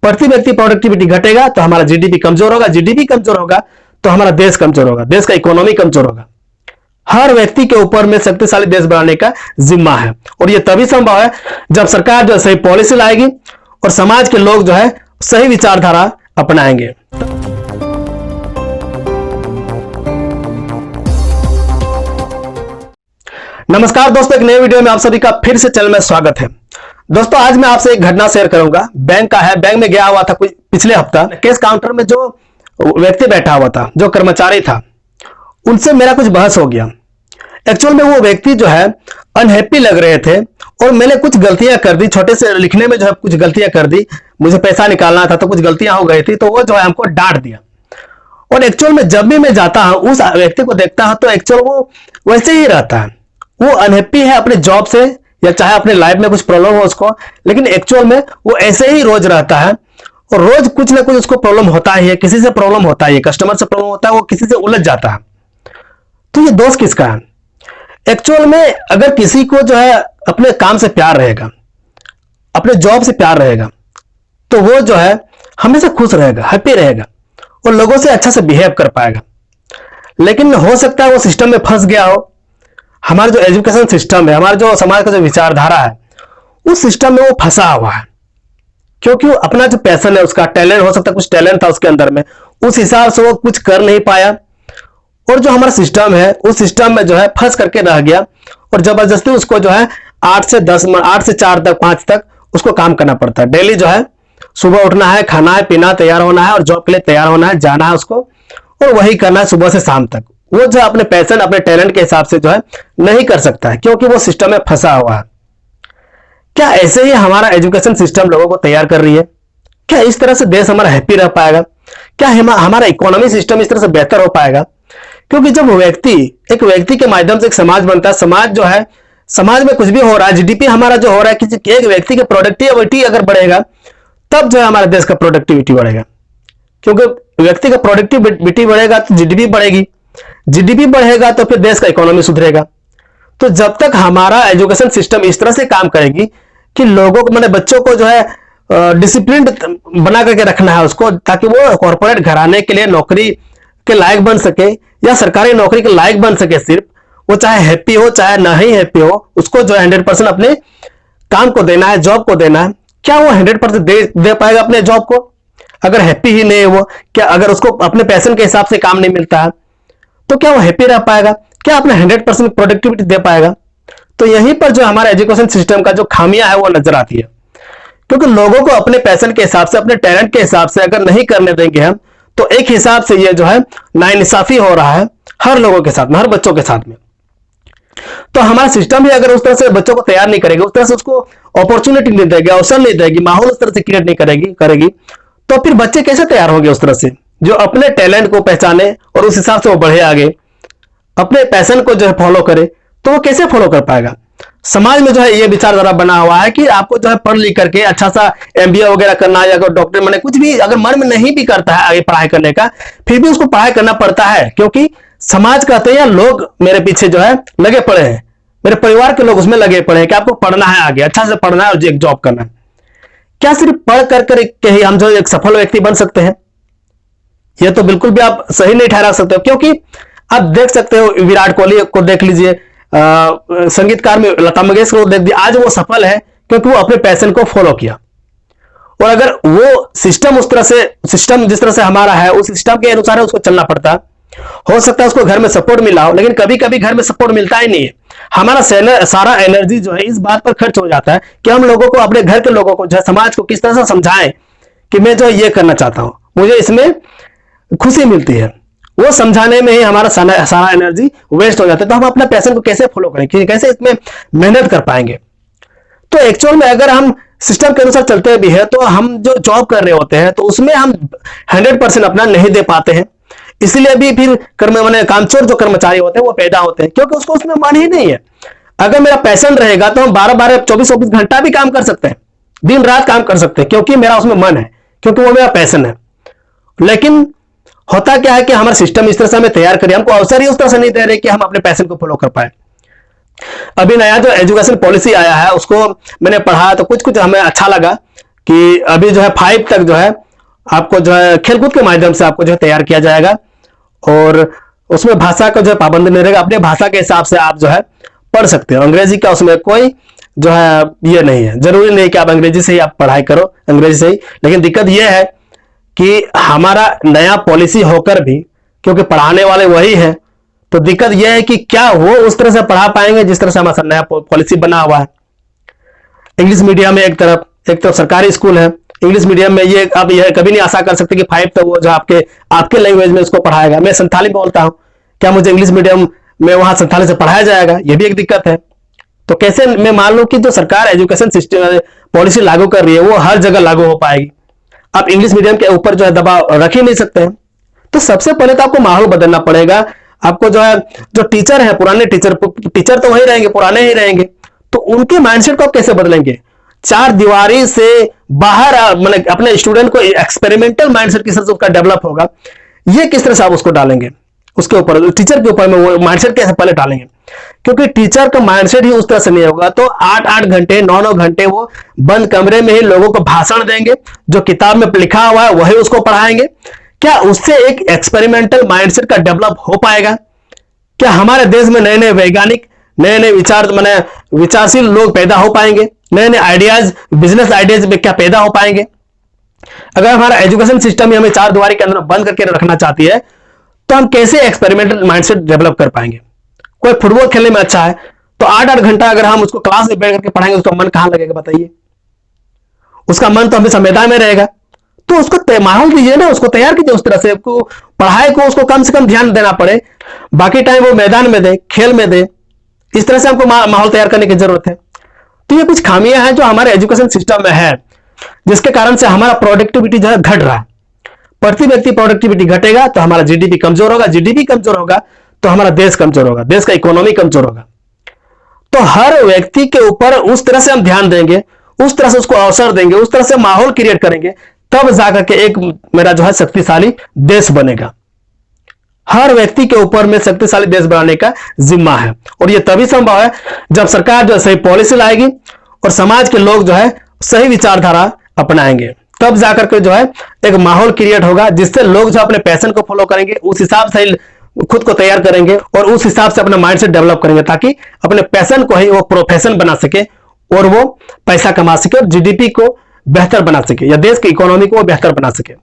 प्रति व्यक्ति प्रोडक्टिविटी घटेगा तो हमारा जीडीपी कमजोर होगा, जीडीपी कमजोर होगा तो हमारा देश कमजोर होगा, देश का इकोनॉमी कमजोर होगा। हर व्यक्ति के ऊपर में शक्तिशाली देश बनाने का जिम्मा है, और यह तभी संभव है जब सरकार जो सही पॉलिसी लाएगी और समाज के लोग जो है सही विचारधारा अपनाएंगे। नमस्कार दोस्तों, एक नए वीडियो में आप सभी का फिर से चैनल में स्वागत है। दोस्तों, आज मैं आपसे एक घटना शेयर करूंगा। बैंक का है, बैंक में गया हुआ था कुछ पिछले हफ्ता। केस काउंटर में जो व्यक्ति बैठा हुआ था, जो कर्मचारी था, उनसे मेरा कुछ बहस हो गया। एक्चुअल में वो व्यक्ति जो है अनहैप्पी लग रहे थे और मैंने कुछ गलतियां कर दी, छोटे से लिखने में जो है कुछ गलतियां कर दी। मुझे पैसा निकालना था तो कुछ गलतियां हो गई थी, तो वो जो है हमको डांट दिया। और एक्चुअल में जब भी मैं जाता हूं उस व्यक्ति को देखता हूं तो एक्चुअल वो वैसे ही रहता है। वो अनहैप्पी है अपने जॉब से, या चाहे अपने लाइफ में कुछ प्रॉब्लम हो उसको, लेकिन एक्चुअल में वो ऐसे ही रोज रहता है और रोज कुछ ना कुछ उसको प्रॉब्लम होता ही है। किसी से प्रॉब्लम होता है, कस्टमर से प्रॉब्लम होता है, वो किसी से उलझ जाता है। तो ये दोष किसका है? एक्चुअल में अगर किसी को जो है अपने काम से प्यार रहेगा, अपने जॉब से प्यार रहेगा, तो वो जो है हमेशा खुश रहेगा, हैप्पी रहेगा और लोगों से अच्छा से बिहेव कर पाएगा। लेकिन हो सकता है वो सिस्टम में फंस गया हो। हमारा जो एजुकेशन सिस्टम है, हमारा जो समाज का जो विचारधारा है, उस सिस्टम में वो फंसा हुआ है, क्योंकि वो अपना जो पैशन है, उसका टैलेंट हो सकता है, कुछ टैलेंट था उसके अंदर में, उस हिसाब से वो कुछ कर नहीं पाया। और जो हमारा सिस्टम है, उस सिस्टम में जो है फंस करके रह गया और जबरदस्ती उसको जो है 8 से 4 तक 5 तक उसको काम करना पड़ता है। डेली जो है सुबह उठना है, खाना है, पीना, तैयार होना है और जॉब के लिए तैयार होना है, जाना है उसको, और वही करना है सुबह से शाम तक। वो जो अपने पैशन, अपने टैलेंट के हिसाब से जो है नहीं कर सकता है, क्योंकि वो सिस्टम में फंसा हुआ है। क्या ऐसे ही हमारा एजुकेशन सिस्टम लोगों को तैयार कर रही है? क्या इस तरह से देश हमारा हैप्पी रह पाएगा? क्या हमारा इकोनॉमी सिस्टम इस तरह से बेहतर हो पाएगा? क्योंकि जब एक व्यक्ति के माध्यम से एक समाज बनता है, समाज जो है, समाज में कुछ भी हो रहा है, जीडीपी हमारा जो हो रहा है, कि एक व्यक्ति की प्रोडक्टिविटी अगर बढ़ेगा तब जो है हमारे देश का प्रोडक्टिविटी बढ़ेगा। क्योंकि व्यक्ति का प्रोडक्टिविटी बढ़ेगा तो जीडीपी बढ़ेगी, जीडीपी बढ़ेगा तो फिर देश का इकोनॉमी सुधरेगा। तो जब तक हमारा एजुकेशन सिस्टम इस तरह से काम करेगी कि लोगों को, मैंने बच्चों को जो है डिसिप्लिन बना करके रखना है उसको, ताकि वो कॉर्पोरेट घराने के लिए नौकरी के लायक बन सके या सरकारी नौकरी के लायक बन सके, सिर्फ वो चाहे हैप्पी हो चाहे नहीं हैप्पी हो, उसको जो है 100% अपने काम को देना है, जॉब को देना है। क्या वो 100% दे पाएगा अपने जॉब को? अगर हैप्पी ही नहीं है वो, क्या अगर उसको अपने पैशन के हिसाब से काम नहीं मिलता है तो क्या वो हैप्पी रह पाएगा? क्या अपने 100% प्रोडक्टिविटी दे पाएगा? तो यहीं पर जो हमारा एजुकेशन सिस्टम का जो खामियां है वो नजर आती है। क्योंकि लोगों को अपने पैशन के हिसाब से, अपने टैलेंट के हिसाब से अगर नहीं करने देंगे हम, तो एक हिसाब से ये जो है नाइंसाफी हो रहा है हर लोगों के साथ में, हर बच्चों के साथ में। तो हमारा सिस्टम भी अगर उस तरह से बच्चों को तैयार नहीं करेगा, उस तरह से उसको अपॉर्चुनिटी नहीं देगी, अवसर नहीं देगी, माहौल उस तरह से क्रिएट नहीं करेगी, तो फिर बच्चे कैसे तैयार होंगे उस तरह से, जो अपने टैलेंट को पहचाने और उस हिसाब से वो बढ़े आगे, अपने पैशन को जो है फॉलो करे, तो वो कैसे फॉलो कर पाएगा? समाज में जो है ये विचारधारा बना हुआ है कि आपको जो है पढ़ लिख करके अच्छा सा एमबीए वगैरह करना है, या डॉक्टर, मैंने कुछ भी अगर मन में नहीं भी करता है आगे पढ़ाई करने का, फिर भी उसको पढ़ाई करना पड़ता है, क्योंकि समाज कहते हैं, लोग मेरे पीछे जो है लगे पड़े हैं, मेरे परिवार के लोग उसमें लगे पड़े हैं कि आपको पढ़ना है, आगे अच्छा से पढ़ना है और एक जॉब करना है। क्या सिर्फ पढ़ करके ही हम जो एक सफल व्यक्ति बन सकते हैं? यह तो बिल्कुल भी आप सही नहीं ठहरा सकते हो, क्योंकि आप देख सकते हो विराट कोहली को देख लीजिए, संगीतकार में लता मंगेशकर को देख लीजिए, आज वो सफल है क्योंकि वो अपने पैशन को फॉलो किया। और अगर वो सिस्टम उस तरह से, सिस्टम जिस तरह से हमारा है, उस सिस्टम के अनुसार उसको चलना पड़ता। हो सकता है उसको घर में सपोर्ट मिला हो, लेकिन कभी कभी घर में सपोर्ट मिलता ही नहीं है। हमारा सारा एनर्जी जो है इस बात पर खर्च हो जाता है कि हम लोगों को, अपने घर के लोगों को, जो समाज को किस तरह से समझाएं कि मैं जो ये करना चाहता हूं, मुझे इसमें खुशी मिलती है। वो समझाने में ही हमारा सारा एनर्जी वेस्ट हो जाता है। तो हम अपना पैशन को कैसे फॉलो करें, कैसे इसमें मेहनत कर पाएंगे? तो एक्चुअल में अगर हम सिस्टम के अनुसार चलते भी है, तो हम जो जॉब कर रहे होते हैं तो उसमें हम 100% अपना नहीं दे पाते हैं। इसलिए भी फिर कामचोर जो कर्मचारी होते हैं वो पैदा होते हैं, क्योंकि उसको उसमें मन ही नहीं है। अगर मेरा पैशन रहेगा तो हम 12-12, 24-24 घंटा भी काम कर सकते हैं, दिन रात काम कर सकते हैं, क्योंकि मेरा उसमें मन है, क्योंकि वो मेरा पैशन है। लेकिन होता क्या है कि हमारा सिस्टम इस तरह से हमें तैयार करे, हमको अवसर ही उस तरह से नहीं दे रहे कि हम अपने पैशन को फॉलो कर पाए। अभी नया जो एजुकेशन पॉलिसी आया है उसको मैंने पढ़ा तो कुछ हमें अच्छा लगा कि अभी जो है 5 तक जो है आपको जो है खेलकूद के माध्यम से आपको जो है तैयार किया जाएगा, और उसमें भाषा का जो है पाबंदी नहीं रहेगा। अपने भाषा के हिसाब से आप जो है पढ़ सकते हो। अंग्रेजी का उसमें कोई जो है ये नहीं है, जरूरी नहीं कि आप अंग्रेजी से ही आप पढ़ाई करो, अंग्रेजी से ही। लेकिन दिक्कत ये है कि हमारा नया पॉलिसी होकर भी, क्योंकि पढ़ाने वाले वही है, तो दिक्कत यह है कि क्या वो उस तरह से पढ़ा पाएंगे जिस तरह से हमारा नया पॉलिसी बना हुआ है। इंग्लिश मीडियम में एक तरफ सरकारी स्कूल है, इंग्लिश मीडियम में ये आप यह कभी नहीं आशा कर सकते कि 5 तक वो जो आपके लैंग्वेज में उसको पढ़ाएगा। मैं संथाली बोलता हूं, क्या मुझे इंग्लिश मीडियम में वहां संथाली से पढ़ाया जाएगा? ये भी एक दिक्कत है। तो कैसे मैं मान लूं कि जो सरकार एजुकेशन सिस्टम पॉलिसी लागू कर रही है वो हर जगह लागू हो पाएगी? आप इंग्लिश मीडियम के ऊपर जो है दबाव रख ही नहीं सकते हैं। तो सबसे पहले तो आपको माहौल बदलना पड़ेगा। आपको जो है जो टीचर है, पुराने टीचर तो वही रहेंगे, पुराने ही रहेंगे, तो उनके माइंडसेट को आप कैसे बदलेंगे? 4 दीवारी से बाहर मतलब अपने स्टूडेंट को एक्सपेरिमेंटल माइंडसेट किस तरह से उसका डेवलप होगा, ये किस तरह से आप उसको डालेंगे? उसके ऊपर टीचर के ऊपर में वो माइंडसेट कैसे पहले डालेंगे? क्योंकि टीचर का माइंडसेट ही उस तरह से नहीं होगा तो 8-8 घंटे 9-9 घंटे वो बंद कमरे में ही लोगों को भाषण देंगे, जो किताब में लिखा हुआ है वही उसको पढ़ाएंगे। क्या उससे एक एक्सपेरिमेंटल माइंडसेट का डेवलप हो पाएगा? क्या हमारे देश में नए नए वैज्ञानिक, नए नए विचारशील लोग पैदा हो पाएंगे? नए नए आइडियाज, बिजनेस आइडियाज में क्या पैदा हो पाएंगे? अगर हमारा एजुकेशन सिस्टम ही हमें 4 दीवारी के अंदर बंद करके रखना चाहती है तो हम कैसे एक्सपेरिमेंटल माइंडसेट डेवलप कर पाएंगे? कोई फुटबॉल खेलने में अच्छा है तो 8-8 घंटा अगर हम उसको क्लास में बैठ करके पढ़ाएंगे, उसका मन कहां लगेगा बताइए? उसका मन तो हमेशा मैदान में रहेगा। तो उसको माहौल दीजिए ना, उसको तैयार कीजिए उस तरह से, पढ़ाई को उसको कम से कम ध्यान देना पड़े, बाकी टाइम वो मैदान में दे, खेल में दे। इस तरह से हमको माहौल तैयार करने की जरूरत है। तो ये कुछ खामियां हैं जो हमारे एजुकेशन सिस्टम में है, जिसके कारण से हमारा प्रोडक्टिविटी जो है घट रहा है। प्रति व्यक्ति प्रोडक्टिविटी घटेगा तो हमारा जीडीपी कमजोर होगा, जीडीपी कमजोर होगा तो हमारा देश कमजोर होगा, देश का इकोनॉमी कमजोर होगा। तो हर व्यक्ति के ऊपर उस तरह से हम ध्यान देंगे, उस तरह से उसको अवसर देंगे, उस तरह से माहौल क्रिएट करेंगे, तब जाकर के एक मेरा जो है शक्तिशाली देश बनेगा। हर व्यक्ति के ऊपर में शक्तिशाली देश बनाने का जिम्मा है, और यह तभी संभव है जब सरकार जो सही पॉलिसी लाएगी और समाज के लोग जो है सही विचारधारा अपनाएंगे। तब जाकर के जो है एक माहौल क्रिएट होगा जिससे लोग जो अपने पैशन को फॉलो करेंगे, उस हिसाब से खुद को तैयार करेंगे और उस हिसाब से अपना माइंडसेट डेवलप करेंगे, ताकि अपने पैशन को ही वो प्रोफेशन बना सके और वो पैसा कमा सके और जीडीपी को बेहतर बना सके या देश की इकोनॉमी को बेहतर बना सके।